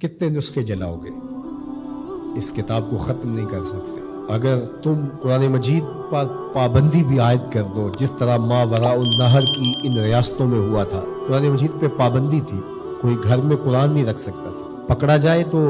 کتنے نسخے جلاؤ گے؟ اس کتاب کو ختم نہیں کر سکتے۔ اگر تم قرآن مجید پر پابندی بھی عائد کر دو، جس طرح ما وراء النہر کی ان ریاستوں میں ہوا تھا، قرآن مجید پہ پابندی تھی، کوئی گھر میں قرآن نہیں رکھ سکتا تھا، پکڑا جائے تو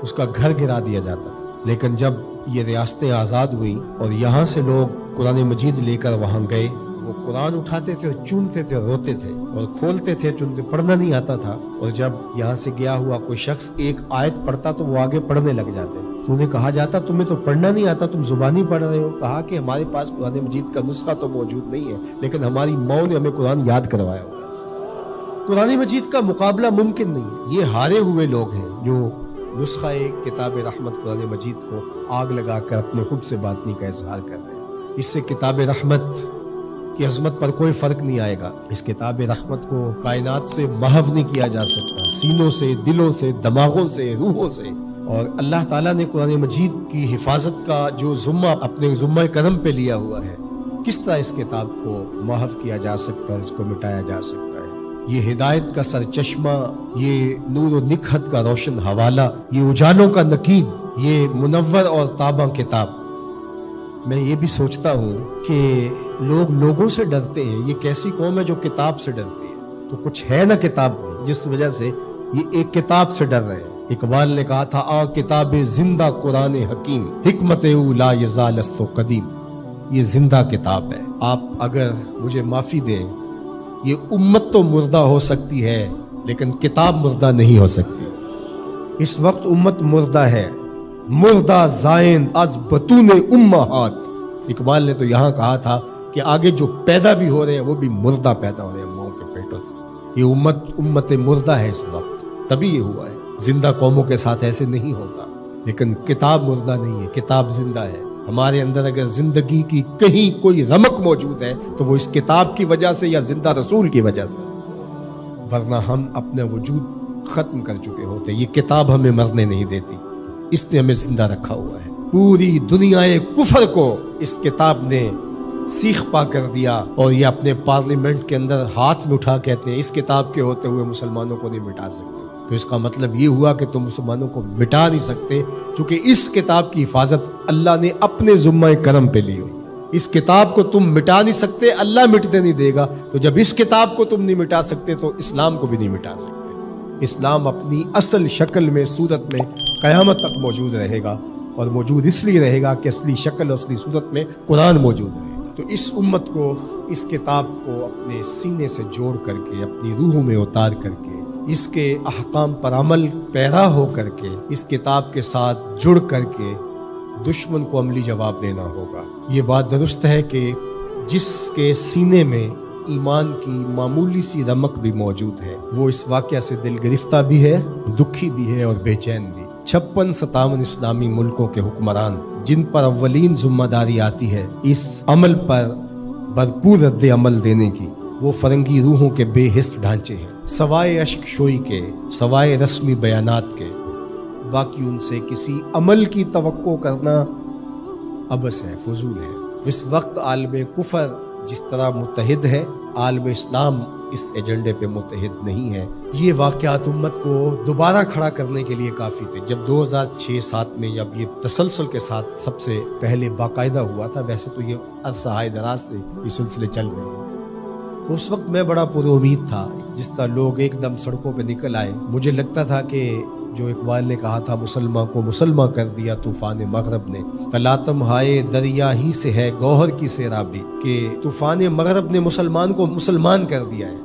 اس کا گھر گرا دیا جاتا تھا۔ لیکن جب یہ ریاستیں آزاد ہوئیں اور یہاں سے لوگ قرآن مجید لے کر وہاں گئے، وہ قرآن اٹھاتے تھے اور چومتے تھے اور روتے تھے اور کھولتے تھے، چنتے، پڑھنا نہیں آتا تھا، اور جب یہاں سے گیا ہوا کوئی شخص ایک آیت پڑھتا تو وہ آگے پڑھنے لگ جاتے۔ تو انہیں کہا جاتا تمہیں تو پڑھنا نہیں آتا، تم زبانی پڑھ رہے ہو۔ کہا کہ ہمارے پاس قرآن مجید کا نسخہ تو موجود نہیں ہے، لیکن ہماری ماں نے ہمیں قرآن یاد کروایا ہوا ہے۔ قرآن مجید کا مقابلہ ممکن نہیں ہے۔ یہ ہارے ہوئے لوگ ہیں جو نسخہ کتاب رحمت قرآن مجید کو آگ لگا کر اپنے خود سے باطنی کا اظہار کر رہے ہیں۔ اس سے کتاب رحمت کی عظمت پر کوئی فرق نہیں آئے گا۔ اس کتاب رحمت کو کائنات سے محو نہیں کیا جا سکتا، سینوں سے، دلوں سے، دماغوں سے، روحوں سے۔ اور اللہ تعالیٰ نے قرآن مجید کی حفاظت کا جو ذمہ اپنے ذمہ کرم پہ لیا ہوا ہے، کس طرح اس کتاب کو محو کیا جا سکتا ہے، اس کو مٹایا جا سکتا ہے۔ یہ ہدایت کا سرچشمہ، یہ نور و نکہت کا روشن حوالہ، یہ اجالوں کا نقیب، یہ منور اور تاباں کتاب۔ میں یہ بھی سوچتا ہوں کہ لوگ لوگوں سے ڈرتے ہیں۔ یہ کیسی قوم ہے جو کتاب سے ڈرتی ہے؟ تو کچھ ہے نا کتاب میں، جس وجہ سے یہ ایک کتاب سے ڈر رہے ہیں۔ اقبال نے کہا تھا آ کتاب زندہ قرآن حکیم، حکمت او لا یزال است قدیم۔ یہ زندہ کتاب ہے۔ آپ اگر مجھے معافی دیں، یہ امت تو مردہ ہو سکتی ہے لیکن کتاب مردہ نہیں ہو سکتی۔ اس وقت امت مردہ ہے، مردہ زائن از بطون امہات۔ اقبال نے تو یہاں کہا تھا کہ آگے جو پیدا بھی ہو رہے ہیں وہ بھی مردہ پیدا ہو رہے ہیں ماؤں کے پیٹوں سے۔ یہ امت مردہ ہے اس وقت، تبھی یہ ہوا ہے۔ زندہ قوموں کے ساتھ ایسے نہیں ہوتا۔ لیکن کتاب مردہ نہیں ہے، کتاب زندہ ہے۔ ہمارے اندر اگر زندگی کی کہیں کوئی رمق موجود ہے تو وہ اس کتاب کی وجہ سے یا زندہ رسول کی وجہ سے، ورنہ ہم اپنا وجود ختم کر چکے ہوتے۔ یہ کتاب ہمیں مرنے نہیں دیتی، اس نے ہمیں زندہ رکھا ہوا ہے۔ پوری دنیا کفر کو اس کتاب نے سیخ پا کر دیا، اور یہ اپنے پارلیمنٹ کے اندر ہاتھ میں اٹھا کہتے ہیں اس کتاب کے ہوتے ہوئے مسلمانوں کو نہیں مٹا سکتے۔ تو اس کا مطلب یہ ہوا کہ تم مسلمانوں کو مٹا نہیں سکتے، چونکہ اس کتاب کی حفاظت اللہ نے اپنے ذمہ کرم پہ لی ہوئی۔ اس کتاب کو تم مٹا نہیں سکتے، اللہ مٹنے نہیں دے گا۔ تو جب اس کتاب کو تم نہیں مٹا سکتے تو اسلام کو بھی نہیں مٹا سکتے۔ اسلام اپنی اصل شکل میں، صورت میں قیامت تک موجود رہے گا، اور موجود اس لیے رہے گا کہ اصلی شکل اور اصلی صورت میں قرآن موجود رہے گا۔ تو اس امت کو اس کتاب کو اپنے سینے سے جوڑ کر کے، اپنی روحوں میں اتار کر کے، اس کے احکام پر عمل پیرا ہو کر کے، اس کتاب کے ساتھ جڑ کر کے دشمن کو عملی جواب دینا ہوگا۔ یہ بات درست ہے کہ جس کے سینے میں ایمان کی معمولی سی رمق بھی موجود ہے، وہ اس واقعہ سے دل گرفتہ بھی ہے، دکھی بھی ہے اور بے چین بھی۔ 56-57 اسلامی ملکوں کے حکمران جن پر اولین ذمہ داری آتی ہے اس عمل پر بھرپور رد عمل دینے کی، وہ فرنگی روحوں کے بے حس ڈھانچے ہیں، سوائے اشک شوئی کے، سوائے رسمی بیانات کے۔ باقی ان سے کسی عمل کی توقع کرنا عبث ہے، فضول ہے۔ اس وقت عالم کفر جس طرح متحد ہے، عالم اسلام اس ایجنڈے پہ متحد نہیں ہے۔ یہ واقعات امت کو دوبارہ کھڑا کرنے کے لیے کافی تھے۔ جب 2006-07 میں جب یہ تسلسل کے ساتھ سب سے پہلے باقاعدہ ہوا تھا، ویسے تو یہ عرصہ دراز سے یہ سلسلے چل رہے ہیں، تو اس وقت میں بڑا پر امید تھا۔ جس طرح لوگ ایک دم سڑکوں پہ نکل آئے، مجھے لگتا تھا کہ جو اقبال نے کہا تھا مسلمان کو مسلمان کر دیا طوفان مغرب نے، تلاتم ہائے دریا ہی سے ہے گوہر کی سیرابی، کہ طوفان مغرب نے مسلمان کو مسلمان کر دیا ہے۔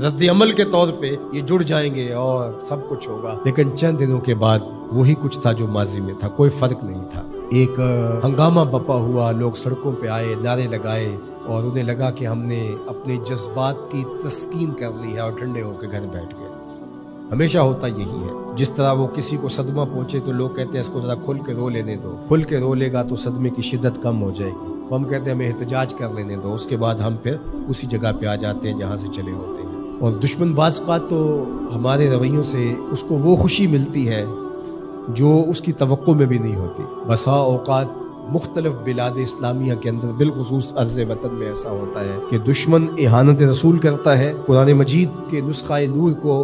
رد عمل کے طور پہ یہ جڑ جائیں گے اور سب کچھ ہوگا، لیکن چند دنوں کے بعد وہی کچھ تھا جو ماضی میں تھا، کوئی فرق نہیں تھا۔ ایک ہنگامہ بپا ہوا، لوگ سڑکوں پہ آئے، نعرے لگائے، اور انہیں لگا کہ ہم نے اپنے جذبات کی تسکین کر لی ہے اور ٹھنڈے ہو کے گھر بیٹھ گئے۔ ہمیشہ ہوتا یہی ہے، جس طرح وہ کسی کو صدمہ پہنچے تو لوگ کہتے ہیں اس کو ذرا کھل کے رو لینے دو، کھل کے رو لے گا تو صدمے کی شدت کم ہو جائے گی۔ تو ہم کہتے ہیں ہمیں احتجاج کر لینے دو، اس کے بعد ہم پھر اسی جگہ پہ آ جاتے ہیں جہاں سے چلے ہوتے ہیں۔ اور دشمن باز کا تو ہمارے رویوں سے اس کو وہ خوشی ملتی ہے جو اس کی توقع میں بھی نہیں ہوتی۔ بسا اوقات مختلف بلاد اسلامیہ کے اندر بالخصوص ارض وطن میں ایسا ہوتا ہے کہ دشمن اہانت رسول کرتا ہے، قرآن مجید کے نسخہ نور کو